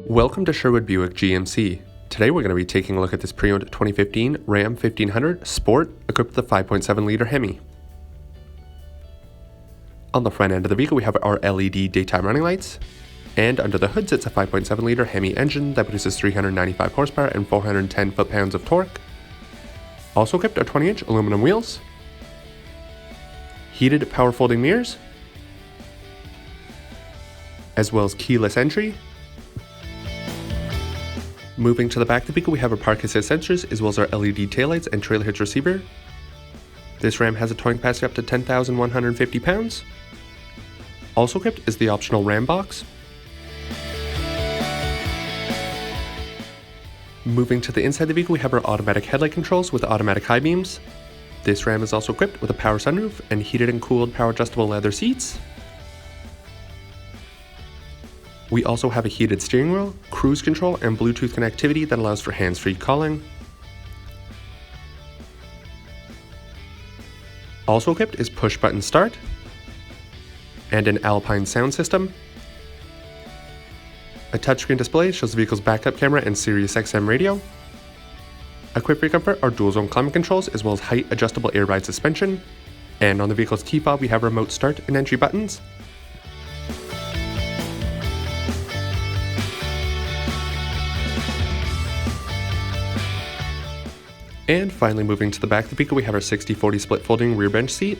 Welcome to Sherwood Buick GMC. Today we're going to be taking a look at this pre-owned 2015 Ram 1500 Sport equipped with a 5.7-liter Hemi. On the front end of the vehicle we have our LED daytime running lights, and under the hood sits a 5.7-liter Hemi engine that produces 395 horsepower and 410 foot-pounds of torque. Also equipped are 20-inch aluminum wheels, heated power folding mirrors, as well as keyless entry. Moving to the back of the vehicle, we have our park assist sensors as well as our LED taillights and trailer hitch receiver. This Ram has a towing capacity up to 10,150 pounds. Also equipped is the optional Ram box. Moving to the inside of the vehicle, we have our automatic headlight controls with automatic high beams. This Ram is also equipped with a power sunroof and heated and cooled power adjustable leather seats. We also have a heated steering wheel, cruise control, and Bluetooth connectivity that allows for hands-free calling. Also equipped is push-button start, and an Alpine sound system. A touchscreen display shows the vehicle's backup camera and SiriusXM radio. Equipped for comfort are dual-zone climate controls as well as height adjustable air ride suspension. And on the vehicle's key fob we have remote start and entry buttons. And finally, moving to the back of the vehicle, we have our 60/40 split folding rear bench seat.